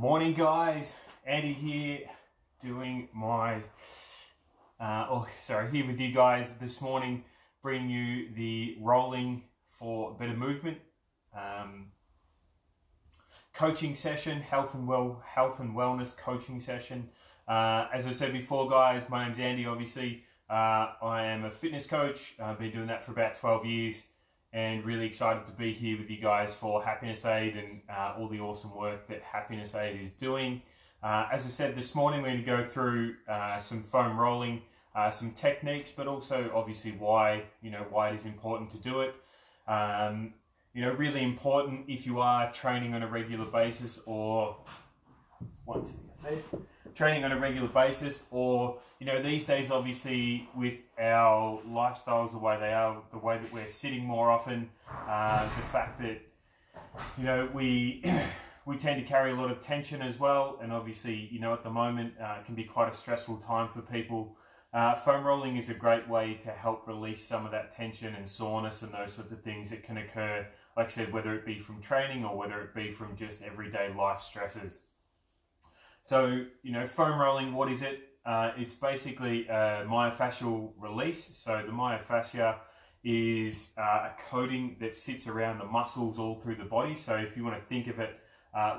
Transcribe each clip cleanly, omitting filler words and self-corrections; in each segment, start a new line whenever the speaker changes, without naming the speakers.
Morning guys, Andy here doing my, here with you guys this morning, bringing you the rolling for better movement coaching session, health and wellness coaching session. As I said before guys, my name's Andy obviously. I am a fitness coach. I've been doing that for about 12 years. And really excited to be here with you guys for Happiness Aid and all the awesome work that Happiness Aid is doing. As I said this morning, we're going to go through some foam rolling, some techniques, but also obviously why it is important to do it. Really important if you are training on a regular basis, or these days obviously with our lifestyles the way they are, the way that we're sitting more often, the fact that we tend to carry a lot of tension as well, and obviously at the moment it can be quite a stressful time for people. Foam rolling is a great way to help release some of that tension and soreness and those sorts of things that can occur, like I said, whether it be from training or whether it be from just everyday life stresses. So, foam rolling, what is it? It's basically a myofascial release. So the myofascia is a coating that sits around the muscles all through the body. So if you want to think of it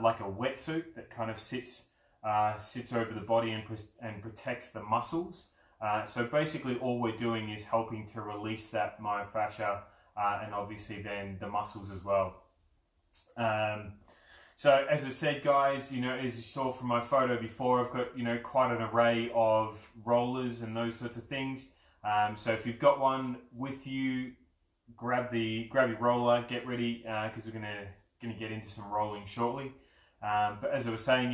like a wetsuit that kind of sits over the body and protects the muscles. So basically all we're doing is helping to release that myofascia and obviously then the muscles as well. So as I said guys, as you saw from my photo before, I've got, quite an array of rollers and those sorts of things. So if you've got one with you, grab your roller, get ready, because we're gonna get into some rolling shortly. But as I was saying,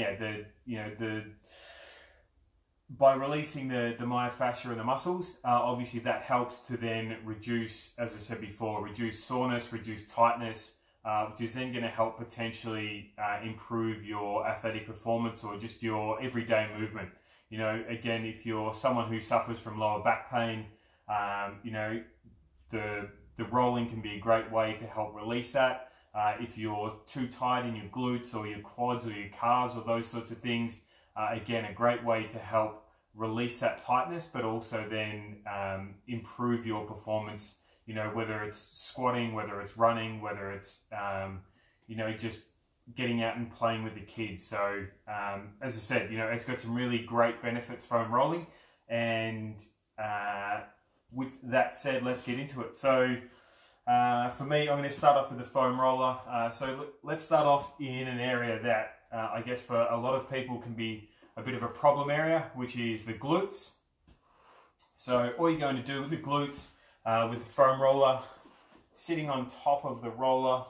by releasing the myofascia and the muscles, obviously that helps to then reduce, as I said before, reduce soreness, reduce tightness, which is then going to help potentially improve your athletic performance or just your everyday movement. Again, if you're someone who suffers from lower back pain, the rolling can be a great way to help release that. If you're too tight in your glutes or your quads or your calves or those sorts of things, again, a great way to help release that tightness, but also then improve your performance. Whether it's squatting, whether it's running, whether it's, just getting out and playing with the kids. So, as I said, it's got some really great benefits, foam rolling. And with that said, let's get into it. So, for me, I'm going to start off with the foam roller. So let's start off in an area that I guess for a lot of people can be a bit of a problem area, which is the glutes. So all you're going to do with the glutes, with the foam roller, sitting on top of the roller.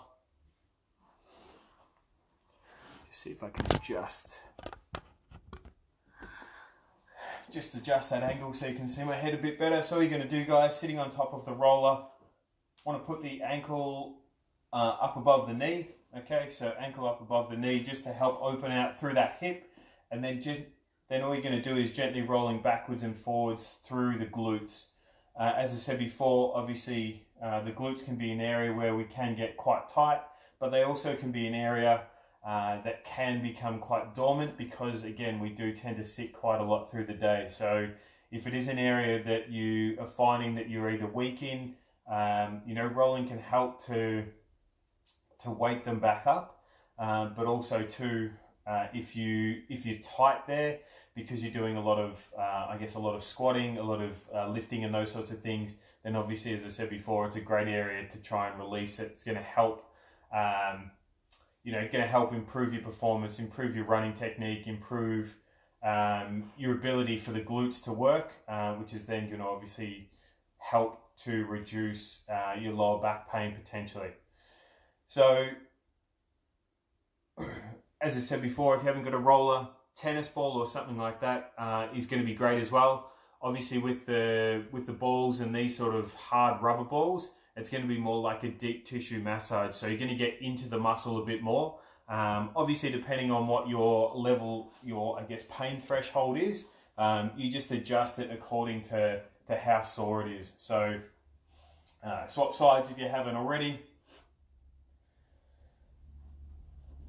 Just see if I can adjust that angle so you can see my head a bit better. So all you're going to do guys, sitting on top of the roller, want to put the ankle up above the knee. Okay, so ankle up above the knee just to help open out through that hip, and then all you're going to do is gently rolling backwards and forwards through the glutes. As I said before, obviously the glutes can be an area where we can get quite tight, but they also can be an area that can become quite dormant because, again, we do tend to sit quite a lot through the day. So if it is an area that you are finding that you're either weak in, rolling can help to wake them back up, but also too, if you're tight there because you're doing a lot of a lot of squatting, a lot of lifting and those sorts of things, then obviously, as I said before, it's a great area to try and release it. It's going to help improve your performance, improve your running technique, improve your ability for the glutes to work, which is then going to obviously help to reduce your lower back pain potentially. So, as I said before, if you haven't got a roller, tennis ball or something like that is going to be great as well. Obviously, with the balls and these sort of hard rubber balls, it's going to be more like a deep tissue massage. So you're going to get into the muscle a bit more. Obviously, depending on what your level, your pain threshold is, you just adjust it according to how sore it is. So swap sides if you haven't already.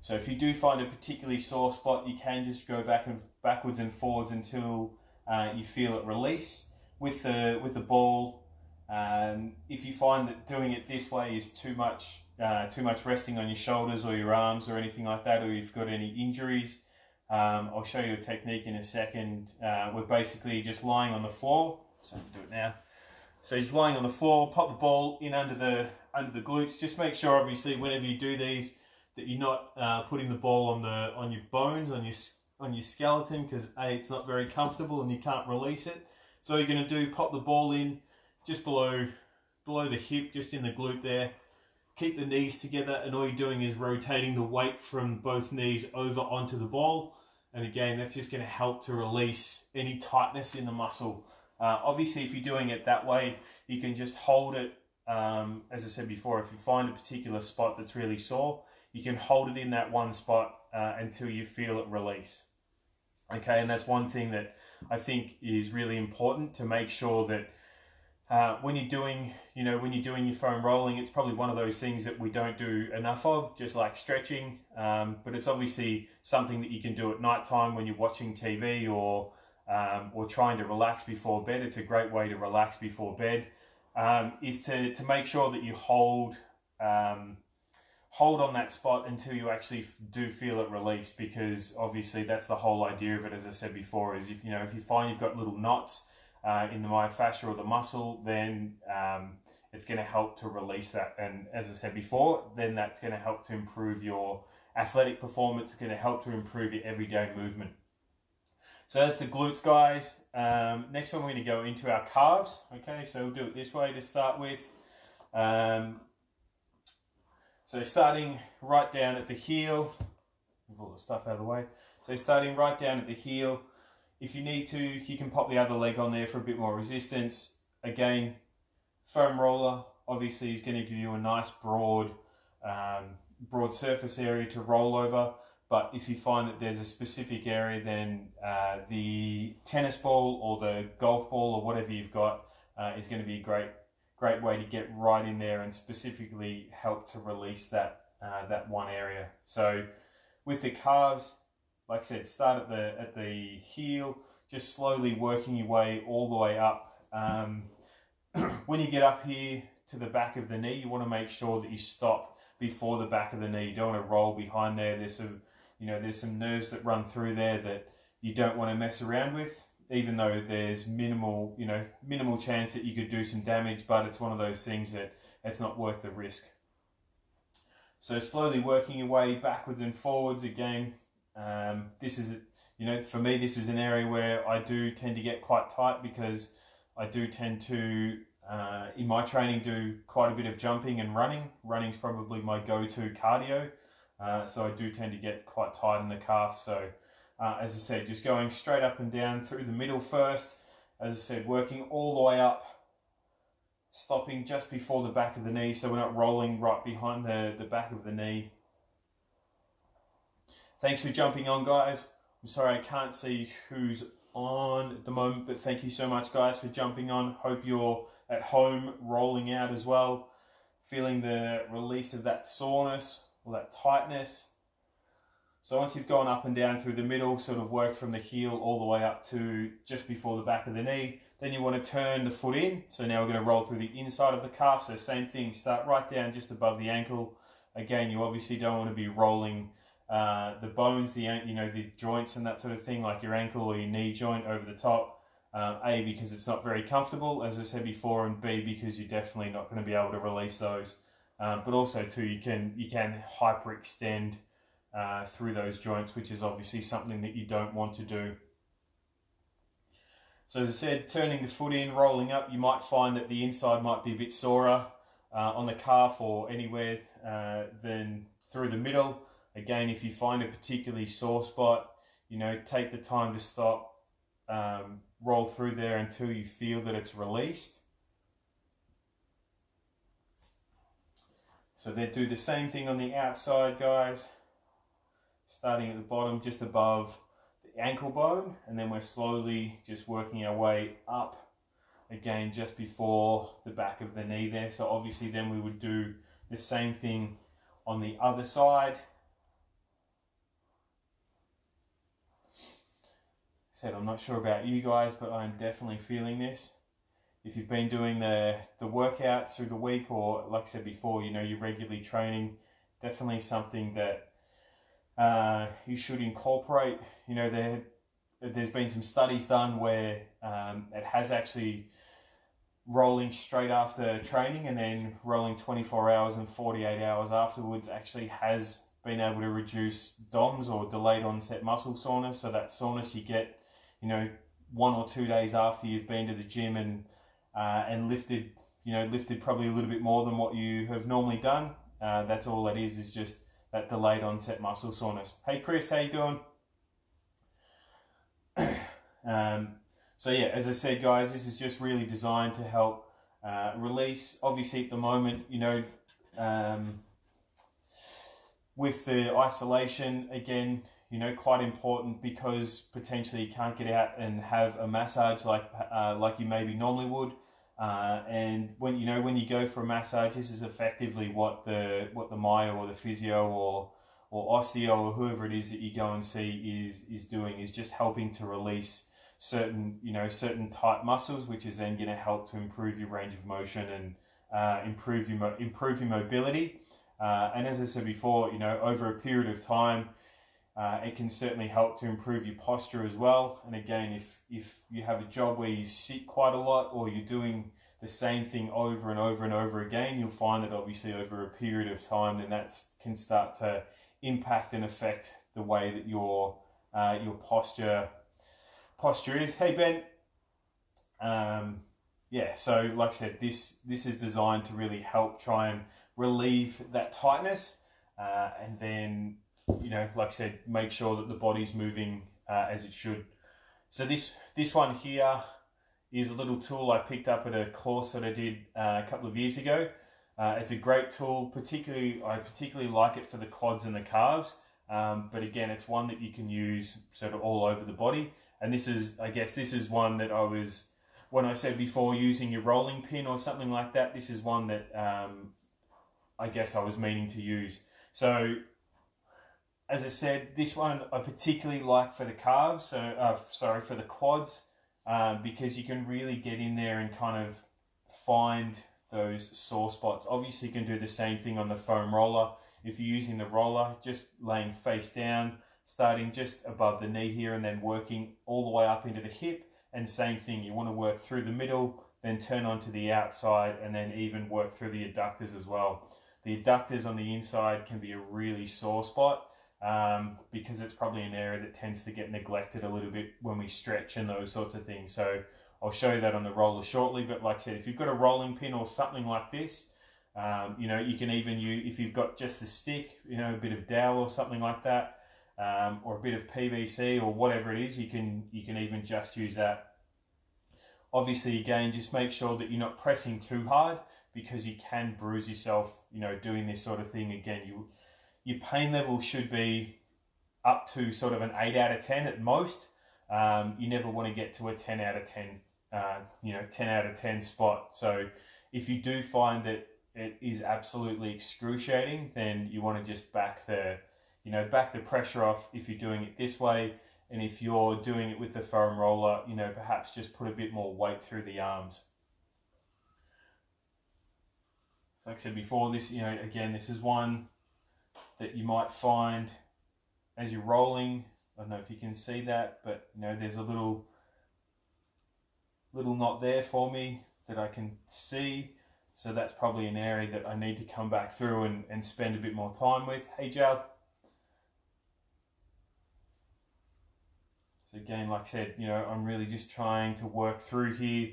So if you do find a particularly sore spot, you can just go backwards and forwards until you feel it release. With the ball, if you find that doing it this way is too much resting on your shoulders or your arms or anything like that, or you've got any injuries, I'll show you a technique in a second. We're basically just lying on the floor. So I'll do it now. So he's lying on the floor, pop the ball in under the glutes. Just make sure, obviously, whenever you do these, that you're not putting the ball on your bones, on your skeleton, because A, it's not very comfortable and you can't release it. So all you're going to do, pop the ball in just below the hip, just in the glute there. Keep the knees together, and all you're doing is rotating the weight from both knees over onto the ball. And again, that's just going to help to release any tightness in the muscle. Obviously, if you're doing it that way, you can just hold it. As I said before, if you find a particular spot that's really sore, you can hold it in that one spot until you feel it release. Okay, and that's one thing that I think is really important, to make sure that when you're doing your foam rolling, it's probably one of those things that we don't do enough of, just like stretching. But it's obviously something that you can do at night time when you're watching TV or trying to relax before bed. It's a great way to relax before bed, is to make sure that you hold on that spot until you actually do feel it release, because obviously that's the whole idea of it, as I said before, is if you find you've got little knots in the myofascia or the muscle, then it's going to help to release that. And as I said before, then that's going to help to improve your athletic performance. It's going to help to improve your everyday movement. So that's the glutes, guys. Next one, we're going to go into our calves. Okay, so we'll do it this way to start with. So starting right down at the heel, move all the stuff out of the way. So starting right down at the heel, if you need to, you can pop the other leg on there for a bit more resistance. Again, foam roller obviously is going to give you a nice broad surface area to roll over. But if you find that there's a specific area, then the tennis ball or the golf ball or whatever you've got is going to be a great way to get right in there and specifically help to release that one area. So with the calves, like I said, start at the heel, just slowly working your way all the way up. When you get up here to the back of the knee, you want to make sure that you stop before the back of the knee. You don't want to roll behind there. There's some nerves that run through there that you don't want to mess around with, even though there's minimal chance that you could do some damage, but it's one of those things that it's not worth the risk. So slowly working your way backwards and forwards again. This is, for me, this is an area where I do tend to get quite tight, because I do tend to, in my training, do quite a bit of jumping and running. Running's probably my go-to cardio. So I do tend to get quite tight in the calf. So as I said, just going straight up and down through the middle first. As I said, working all the way up, stopping just before the back of the knee, so we're not rolling right behind the back of the knee. Thanks for jumping on, guys. I'm sorry I can't see who's on at the moment, but thank you so much, guys, for jumping on. Hope you're at home rolling out as well, feeling the release of that soreness or that tightness. So once you've gone up and down through the middle, sort of worked from the heel all the way up to just before the back of the knee, then you want to turn the foot in. So now we're going to roll through the inside of the calf. So same thing, start right down just above the ankle. Again, you obviously don't want to be rolling the bones, the joints and that sort of thing, like your ankle or your knee joint over the top. A, because it's not very comfortable, as I said before, and B, because you're definitely not going to be able to release those. But also too, you can hyperextend through those joints, which is obviously something that you don't want to do. So as I said, turning the foot in, rolling up, you might find that the inside might be a bit sorer on the calf or anywhere than through the middle. Again, if you find a particularly sore spot, take the time to stop, roll through there until you feel that it's released. So then do the same thing on the outside, guys. Starting at the bottom, just above the ankle bone, and then we're slowly just working our way up, again, just before the back of the knee there. So obviously then we would do the same thing on the other side. said, I'm not sure about you guys, but I'm definitely feeling this. If you've been doing the workouts through the week, or like I said before, you know, you're regularly training, definitely something that you should incorporate. You know, there's been some studies done where it has actually rolling straight after training and then rolling 24 hours and 48 hours afterwards actually has been able to reduce DOMS, or delayed onset muscle soreness. So that soreness you get, you know, 1 or 2 days after you've been to the gym and lifted, you know, lifted probably a little bit more than what you have normally done. That's all that is just that delayed onset muscle soreness. Hey Chris, how you doing? So yeah, as I said, guys, this is just really designed to help release. Obviously at the moment, you know, with the isolation, again, you know, quite important, because potentially you can't get out and have a massage like you maybe normally would. And when you go for a massage, this is effectively what the Myo or the physio or osteo or whoever it is that you go and see is doing, is just helping to release certain tight muscles, which is then going to help to improve your range of motion and improve your mobility. And as I said before, you know, over a period of time, it can certainly help to improve your posture as well. And again, if you have a job where you sit quite a lot, or you're doing the same thing over and over and over again, you'll find that obviously over a period of time, then that can start to impact and affect the way that your posture is. Hey Ben. Yeah, so like I said, this is designed to really help try and relieve that tightness, and then, you know, like I said, make sure that the body's moving as it should. So this one here is a little tool I picked up at a course that I did a couple of years ago. It's a great tool, I particularly like it for the quads and the calves, but again, it's one that you can use sort of all over the body. And this is one that I was, when I said before using your rolling pin or something like that, this is one that I guess I was meaning to use. So as I said, this one I particularly like for the calves, for the quads, because you can really get in there and kind of find those sore spots. Obviously you can do the same thing on the foam roller. If you're using the roller, just laying face down, starting just above the knee here and then working all the way up into the hip. And same thing, you want to work through the middle, then turn onto the outside, and then even work through the adductors as well. The adductors on the inside can be a really sore spot, because it's probably an area that tends to get neglected a little bit when we stretch and those sorts of things. So I'll show you that on the roller shortly, but like I said, if you've got a rolling pin or something like this, you know, you can even use, if you've got just the stick, you know, a bit of dowel or something like that, or a bit of PVC or whatever it is, you can even just use that. Obviously, again, just make sure that you're not pressing too hard, because you can bruise yourself, you know, doing this sort of thing. Again, your pain level should be up to sort of an 8 out of 10 at most. You never want to get to a 10 out of 10, 10 out of 10 spot. So if you do find that it is absolutely excruciating, then you want to just back the pressure off if you're doing it this way. And if you're doing it with the foam roller, you know, perhaps just put a bit more weight through the arms. So like I said before, this, you know, again, this is one that you might find as you're rolling. I don't know if you can see that, but you know, there's a little knot there for me that I can see. So that's probably an area that I need to come back through and spend a bit more time with. Hey, Jal. So again, like I said, you know, I'm really just trying to work through here.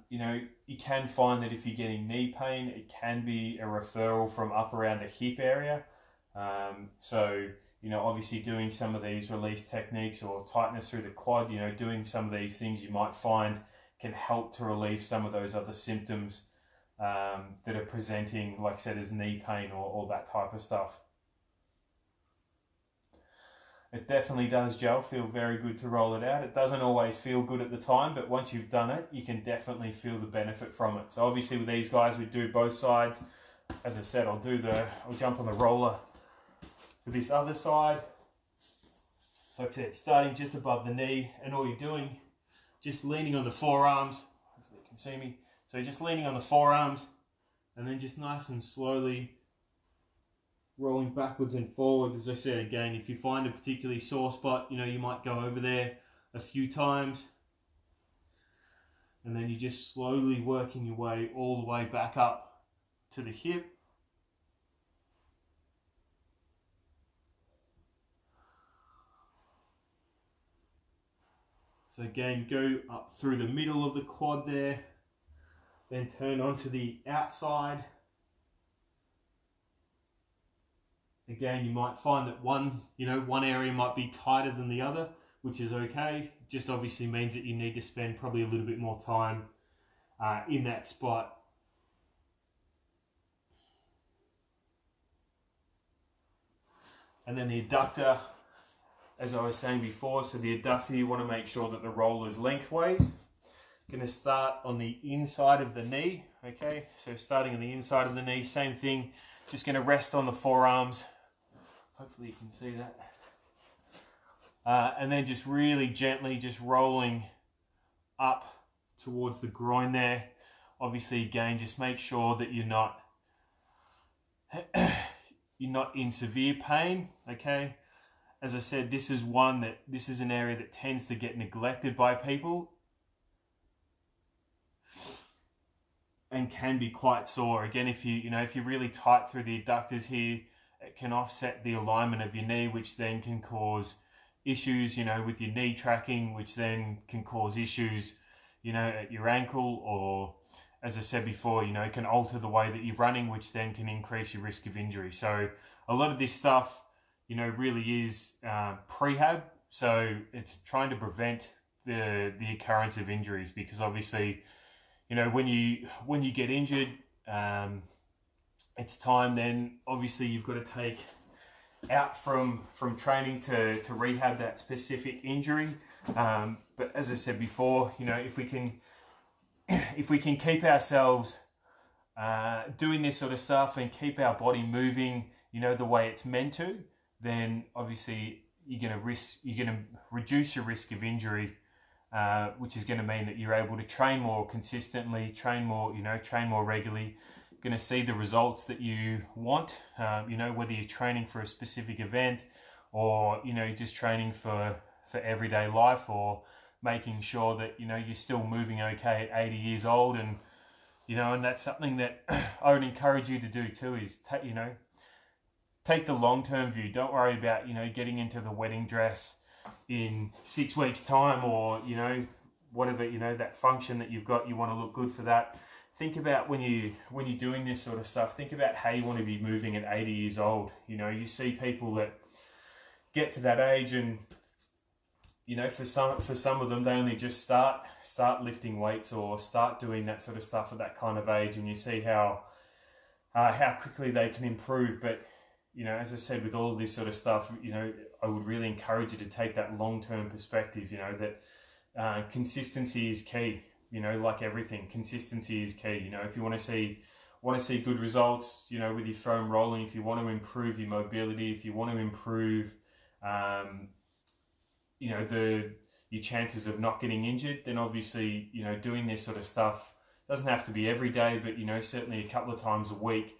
You know, you can find that if you're getting knee pain, it can be a referral from up around the hip area. So, you know, obviously doing some of these release techniques or tightness through the quad, you know, doing some of these things you might find can help to relieve some of those other symptoms that are presenting, like I said, as knee pain or that type of stuff. It definitely does, Joe, feel very good to roll it out. It doesn't always feel good at the time, but once you've done it, you can definitely feel the benefit from it. So obviously with these guys, we do both sides. As I said, I'll jump on the roller for this other side. So like I said, starting just above the knee, and all you're doing, just leaning on the forearms. Hopefully you can see me. So just leaning on the forearms, and then just nice and slowly rolling backwards and forwards. As I said, again, if you find a particularly sore spot, you know, you might go over there a few times, and then you're just slowly working your way all the way back up to the hip. So again, go up through the middle of the quad there, then turn onto the outside. Again, you might find that one area might be tighter than the other, which is okay. It just obviously means that you need to spend probably a little bit more time in that spot. And then the adductor, as I was saying before, so the adductor, you want to make sure that the roll is lengthways. Going to start on the inside of the knee, okay? So starting on the inside of the knee, same thing, just going to rest on the forearms. Hopefully you can see that. And then just really gently just rolling up towards the groin there. Obviously, again, just make sure that you're not in severe pain, okay? As I said, this is an area that tends to get neglected by people and can be quite sore. Again, if you're really tight through the adductors here, it can offset the alignment of your knee, which then can cause issues, with your knee tracking, which then can cause issues, at your ankle, or as I said before, it can alter the way that you're running, which then can increase your risk of injury. So a lot of this stuff, really is prehab. So it's trying to prevent the occurrence of injuries, because obviously, when you get injured, it's time then, obviously, you've got to take out from training to rehab that specific injury. But as I said before, if we can keep ourselves doing this sort of stuff and keep our body moving, the way it's meant to, then obviously you're going to reduce your risk of injury, which is going to mean that you're able to train more consistently, train more regularly, going to see the results that you want, whether you're training for a specific event, or, just training for everyday life, or making sure that, you're still moving okay at 80 years old. And, and that's something that I would encourage you to do too, is take the long-term view. Don't worry about, getting into the wedding dress in 6 weeks time, or, whatever, that function that you've got, you want to look good for that. Think about when you're doing this sort of stuff, think about how you want to be moving at 80 years old. You see people that get to that age, and, for some of them, they only just start lifting weights or start doing that sort of stuff at that kind of age, and you see how quickly they can improve. But, as I said, with all of this sort of stuff, I would really encourage you to take that long-term perspective, that consistency is key. Like everything, consistency is key. If you want to see good results, with your foam rolling, if you want to improve your mobility, if you want to improve, your chances of not getting injured, then obviously, doing this sort of stuff doesn't have to be every day, but, certainly a couple of times a week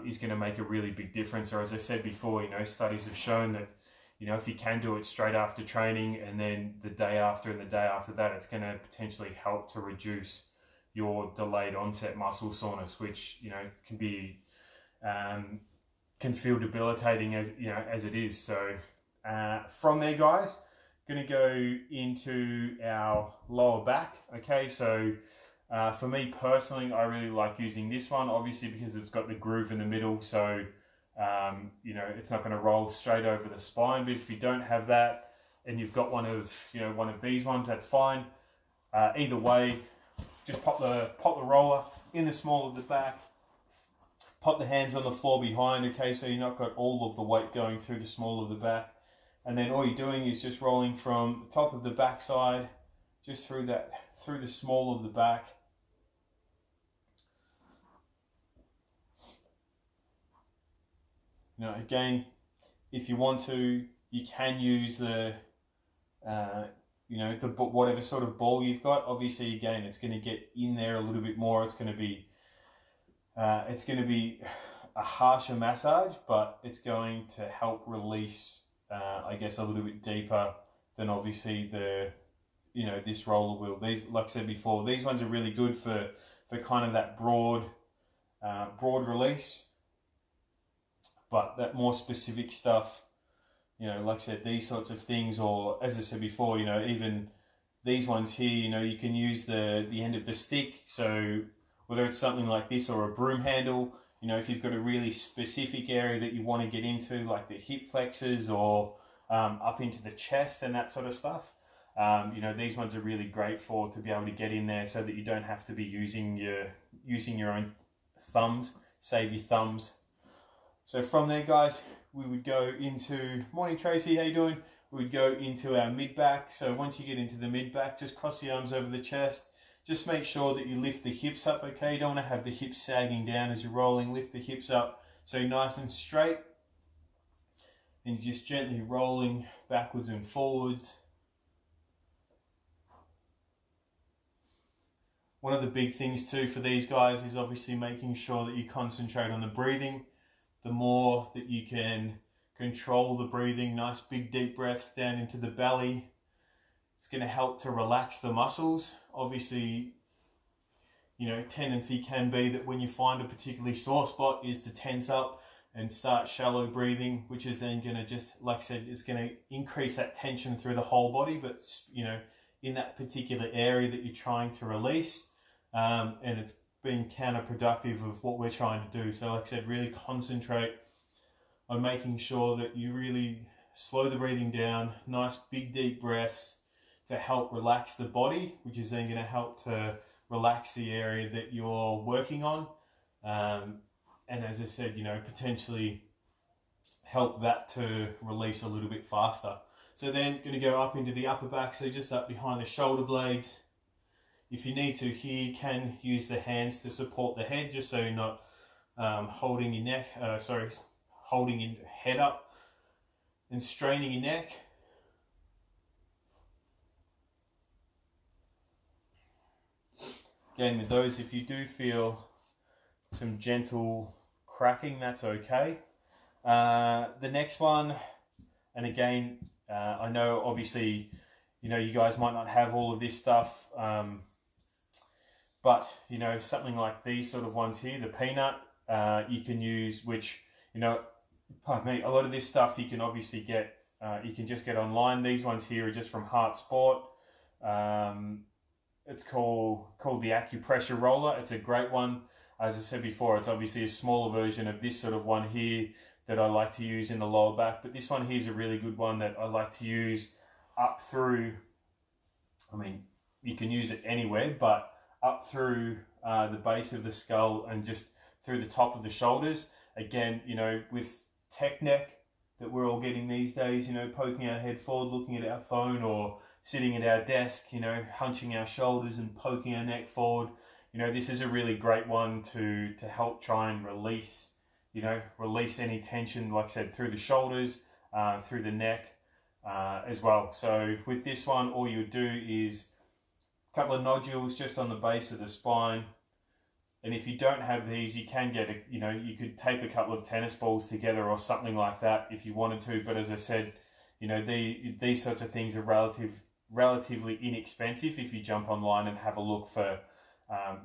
is going to make a really big difference. Or as I said before, studies have shown that, if you can do it straight after training, and then the day after and the day after that, it's going to potentially help to reduce your delayed onset muscle soreness, which, can be, can feel debilitating as it is. So from there, guys, going to go into our lower back. Okay, so for me personally, I really like using this one, obviously, because it's got the groove in the middle. So it's not going to roll straight over the spine. But if you don't have that, and you've got one of these ones, that's fine. Either way, just pop the roller in the small of the back, pop the hands on the floor behind, okay, so you're not got all of the weight going through the small of the back. And then all you're doing is just rolling from the top of the back side, just through the small of the back. Again, if you want to, you can use the, you know, the whatever sort of ball you've got. Obviously, again, it's going to get in there a little bit more. It's going to be a harsher massage, but it's going to help release, I guess, a little bit deeper than obviously the, you know, this roller wheel. These, like I said before, these ones are really good for kind of that broad release, but that more specific stuff, you know, like I said, these sorts of things, or as I said before, you know, even these ones here, you know, you can use the end of the stick. So whether it's something like this or a broom handle, you know, if you've got a really specific area that you want to get into, like the hip flexors or up into the chest and that sort of stuff, you know, these ones are really great to be able to get in there, so that you don't have to be using your own thumbs. Save your thumbs. So from there, guys, we would go into, morning Tracy, how you doing? We would go into our mid back. So once you get into the mid back, just cross the arms over the chest. Just make sure that you lift the hips up, okay? You don't want to have the hips sagging down as you're rolling. Lift the hips up so you're nice and straight. And you're just gently rolling backwards and forwards. One of the big things too for these guys is obviously making sure that you concentrate on the breathing. The more that you can control the breathing, nice big deep breaths down into the belly, it's going to help to relax the muscles. Obviously, you know, tendency can be that when you find a particularly sore spot is to tense up and start shallow breathing, which is then going to just, like I said, it's going to increase that tension through the whole body, but, you know, in that particular area that you're trying to release. And it's been counterproductive of what we're trying to do. So like I said, really concentrate on making sure that you really slow the breathing down, nice big deep breaths to help relax the body, which is then going to help to relax the area that you're working on. And as I said, you know, potentially help that to release a little bit faster. So then going to go up into the upper back, so just up behind the shoulder blades. If you need to here, you can use the hands to support the head, just so you're not holding your neck, holding your head up and straining your neck. Again, with those, if you do feel some gentle cracking, that's okay. The next one, and again, I know obviously, you know, you guys might not have all of this stuff, but, you know, something like these sort of ones here, the peanut, you can use, which, you know, pardon me, a lot of this stuff you can obviously get, you can just get online. These ones here are just from Heart Sport. It's called the acupressure roller. It's a great one. As I said before, it's obviously a smaller version of this sort of one here that I like to use in the lower back. But this one here is a really good one that I like to use up through, I mean, you can use it anywhere, but up through the base of the skull and just through the top of the shoulders. Again, you know, with tech neck that we're all getting these days, you know, poking our head forward, looking at our phone, or sitting at our desk, you know, hunching our shoulders and poking our neck forward. You know, this is a really great one to help try and release, you know, release any tension, like I said, through the shoulders, through the neck as well. So with this one, all you would do is a couple of nodules just on the base of the spine. And if you don't have these, you can get, you know, you could tape a couple of tennis balls together or something like that if you wanted to. But as I said, you know, these sorts of things are relatively inexpensive if you jump online and have a look for,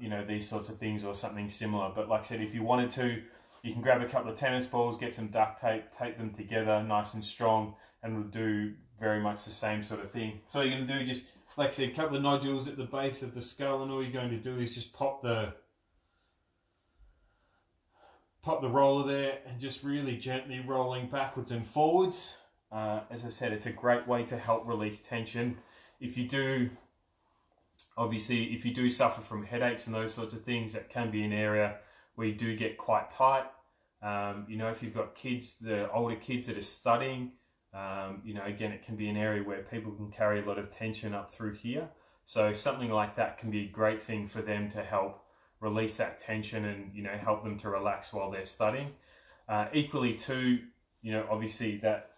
you know, these sorts of things or something similar. But like I said, if you wanted to, you can grab a couple of tennis balls, get some duct tape, tape them together nice and strong, and it'll do very much the same sort of thing. So you're going to do, just like I said, a couple of nodules at the base of the skull, and all you're going to do is just pop the roller there and just really gently rolling backwards and forwards. As I said, it's a great way to help release tension. If you do, obviously, if you do suffer from headaches and those sorts of things, that can be an area where you do get quite tight. You know, if you've got kids, the older kids that are studying, you know, again, it can be an area where people can carry a lot of tension up through here. So something like that can be a great thing for them to help release that tension and, you know, help them to relax while they're studying. Equally too, you know, obviously that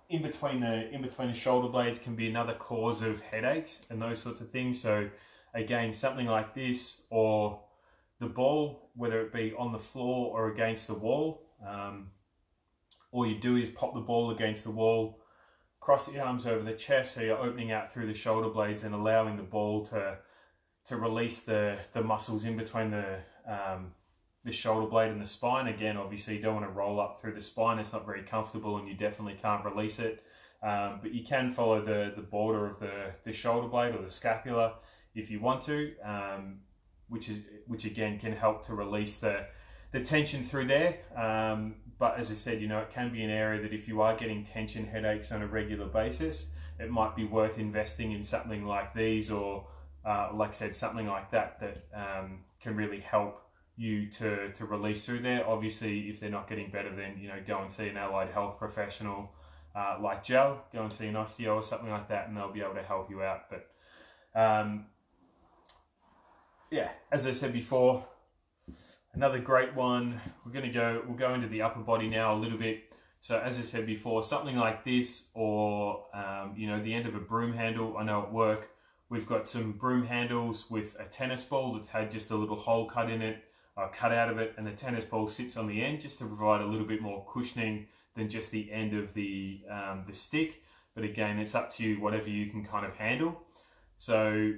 in between the shoulder blades can be another cause of headaches and those sorts of things. So again, something like this, or the ball, whether it be on the floor or against the wall, all you do is pop the ball against the wall, cross the arms over the chest, so you're opening out through the shoulder blades and allowing the ball to release the muscles in between the shoulder blade and the spine. Again, obviously you don't want to roll up through the spine, it's not very comfortable and you definitely can't release it. But you can follow the border of the shoulder blade or the scapula if you want to, which again can help to release the tension through there. But as I said, you know, it can be an area that if you are getting tension headaches on a regular basis, it might be worth investing in something like these, or like I said, something like that can really help you to release through there. Obviously, if they're not getting better, then, you know, go and see an allied health professional like Gel, go and see an osteo or something like that, and they'll be able to help you out. But yeah, as I said before, another great one, we'll go into the upper body now a little bit. So as I said before, something like this, or you know, the end of a broom handle. I know at work we've got some broom handles with a tennis ball that's had just a little hole cut in it, cut out of it, and the tennis ball sits on the end just to provide a little bit more cushioning than just the end of the stick. But again, it's up to you, whatever you can kind of handle. So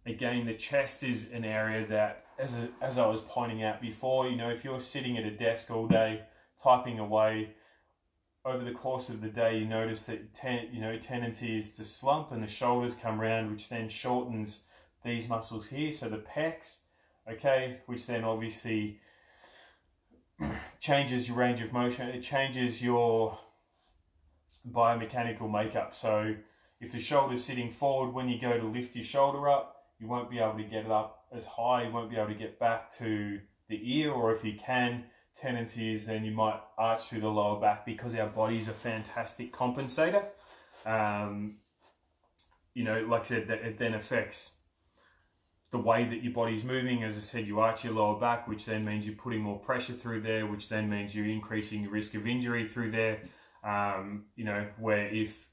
again, the chest is an area that, as I was pointing out before, you know, if you're sitting at a desk all day typing away, over the course of the day, you notice that tendency is to slump and the shoulders come round, which then shortens these muscles here, so the pecs, okay, which then obviously changes your range of motion. It changes your biomechanical makeup. So if the shoulder's sitting forward, when you go to lift your shoulder up, you won't be able to get it up as high, you won't be able to get back to the ear, or if you can, tendency is then you might arch through the lower back, because our body's a fantastic compensator. You know, like I said, that it then affects the way that your body's moving. As I said, you arch your lower back, which then means you're putting more pressure through there, which then means you're increasing your risk of injury through there. You know, where if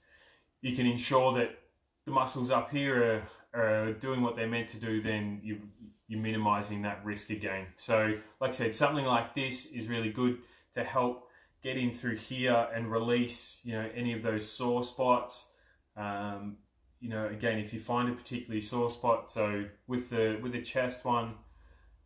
you can ensure that the muscles up here are doing what they're meant to do, then you're minimizing that risk again. So like I said, something like this is really good to help get in through here and release, you know, any of those sore spots. You know, again, if you find a particularly sore spot, so with the chest one,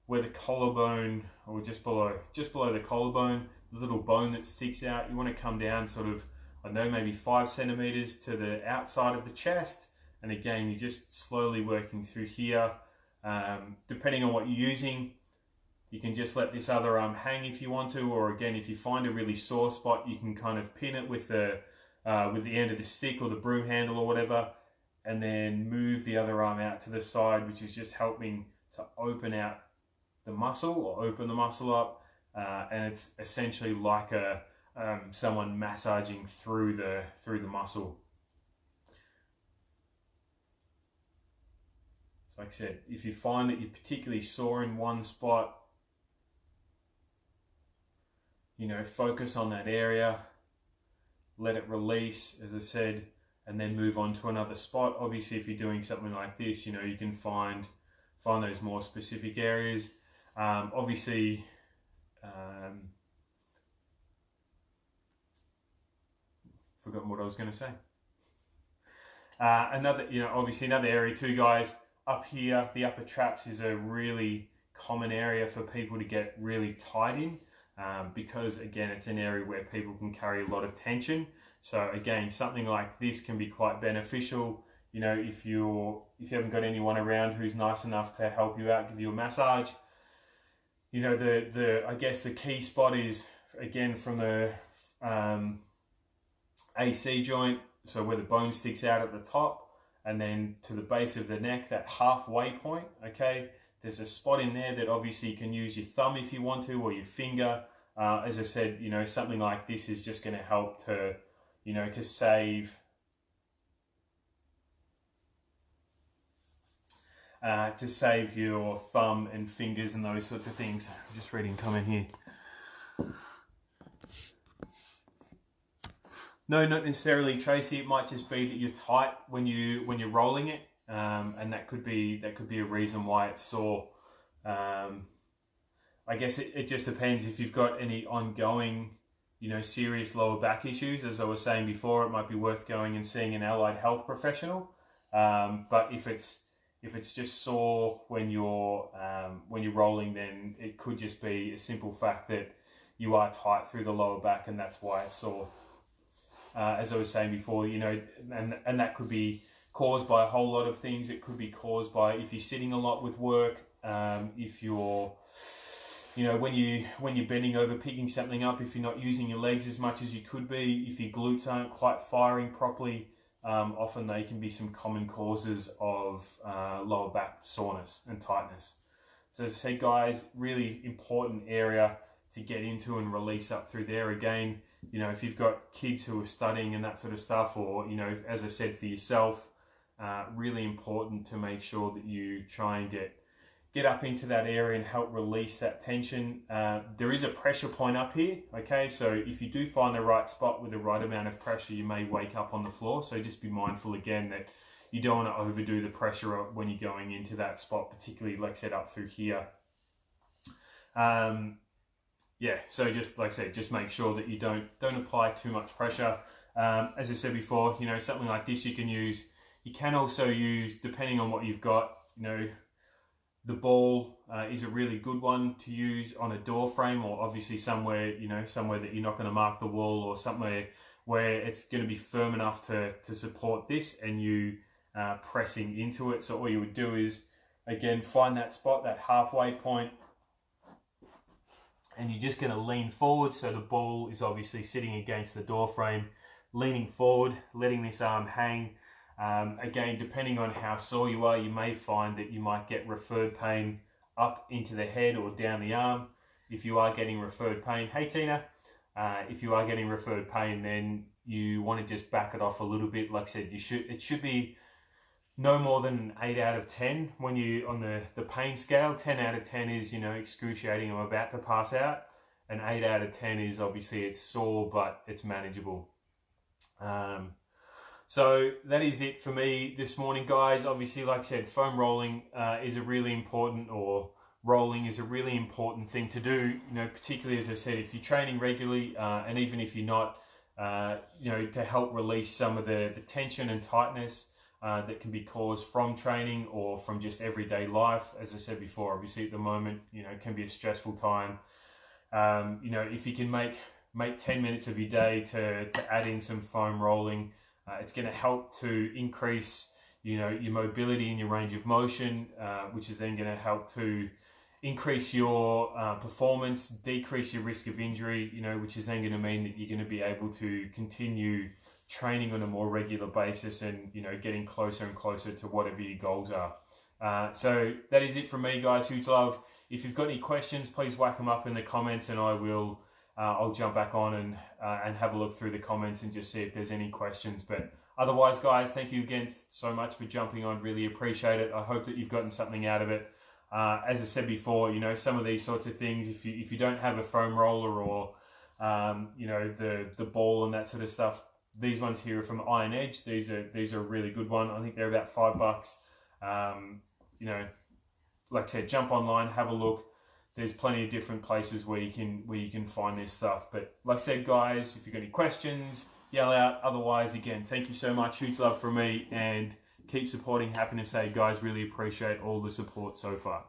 where the collarbone, or just below the collarbone, the little bone that sticks out, you want to come down sort of, I don't know, maybe 5 centimeters to the outside of the chest. And again, you're just slowly working through here. Depending on what you're using, you can just let this other arm hang if you want to, or again, if you find a really sore spot, you can kind of pin it with the end of the stick or the broom handle or whatever, and then move the other arm out to the side, which is just helping to open out the muscle, or open the muscle up. And it's essentially like someone massaging through the muscle. So like I said, if you find that you're particularly sore in one spot, you know, focus on that area, let it release, as I said, and then move on to another spot. Obviously, if you're doing something like this, you know, you can find those more specific areas. Obviously, forgotten what I was going to say. Obviously another area too, guys, up here, the upper traps is a really common area for people to get really tight in, because again, it's an area where people can carry a lot of tension. So again, something like this can be quite beneficial. You know, if you haven't got anyone around who's nice enough to help you out, give you a massage. You know, I guess the key spot is, again, from the AC joint, so where the bone sticks out at the top, and then to the base of the neck, that halfway point, okay? There's a spot in there that obviously you can use your thumb if you want to, or your finger. As I said, you know, something like this is just going to help to, you know, to save your thumb and fingers and those sorts of things. I'm just reading a comment here. No, not necessarily, Tracy. It might just be that you're tight when you're rolling it, and that could be a reason why it's sore. I guess it just depends if you've got any ongoing, serious lower back issues. As I was saying before, it might be worth going and seeing an allied health professional. But if it's just sore when you're rolling, then it could just be a simple fact that you are tight through the lower back, and that's why it's sore. As I was saying before, and that could be caused by a whole lot of things. It could be caused by if you're sitting a lot with work, if you're, when you're bending over, picking something up, if you're not using your legs as much as you could be, if your glutes aren't quite firing properly, often they can be some common causes of lower back soreness and tightness. So as I said, guys, really important area to get into and release up through there. Again, if you've got kids who are studying and that sort of stuff, or, as I said, for yourself, really important to make sure that you try and get up into that area and help release that tension. There is a pressure point up here, okay? So if you do find the right spot with the right amount of pressure, you may wake up on the floor. So just be mindful again that you don't want to overdo the pressure when you're going into that spot, particularly, like I said, up through here. Yeah, so just like I said, just make sure that you don't apply too much pressure. As I said before, something like this you can use. You can also use, depending on what you've got, the ball is a really good one to use on a door frame, or obviously somewhere that you're not going to mark the wall, or somewhere where it's going to be firm enough to support this and you pressing into it. So all you would do is, again, find that spot, that halfway point, and you're just going to lean forward. So the ball is obviously sitting against the door frame, leaning forward, letting this arm hang. Again, depending on how sore you are, you may find that you might get referred pain up into the head or down the arm. If you are getting referred pain, hey Tina, if you are getting referred pain, then you want to just back it off a little bit. Like I said, it should be no more than an 8 out of 10 when you on the pain scale. 10 out of 10 is excruciating, I'm about to pass out. And 8 out of 10 is obviously it's sore but it's manageable. So that is it for me this morning, guys. Obviously, like I said, foam rolling is a really important, or rolling is a really important thing to do, particularly, as I said, if you're training regularly, and even if you're not, to help release some of the tension and tightness that can be caused from training or from just everyday life. As I said before, obviously at the moment, it can be a stressful time. If you can make 10 minutes of your day to add in some foam rolling, it's going to help to increase, your mobility and your range of motion, which is then going to help to increase your performance, decrease your risk of injury, which is then going to mean that you're going to be able to continue training on a more regular basis and, getting closer and closer to whatever your goals are. So that is it from me, guys. Huge love. If you've got any questions, please whack them up in the comments, and I'll jump back on and have a look through the comments and just see if there's any questions. But otherwise, guys, thank you again so much for jumping on. Really appreciate it. I hope that you've gotten something out of it. As I said before, some of these sorts of things, if you don't have a foam roller or the ball and that sort of stuff, these ones here are from Iron Edge. These are a really good one. I think they're about $5. Like I said, jump online, have a look. There's plenty of different places where you can find this stuff. But like I said, guys, if you've got any questions, yell out. Otherwise, again, thank you so much. Huge love from me, and keep supporting Happiness Aid, guys. Really appreciate all the support so far.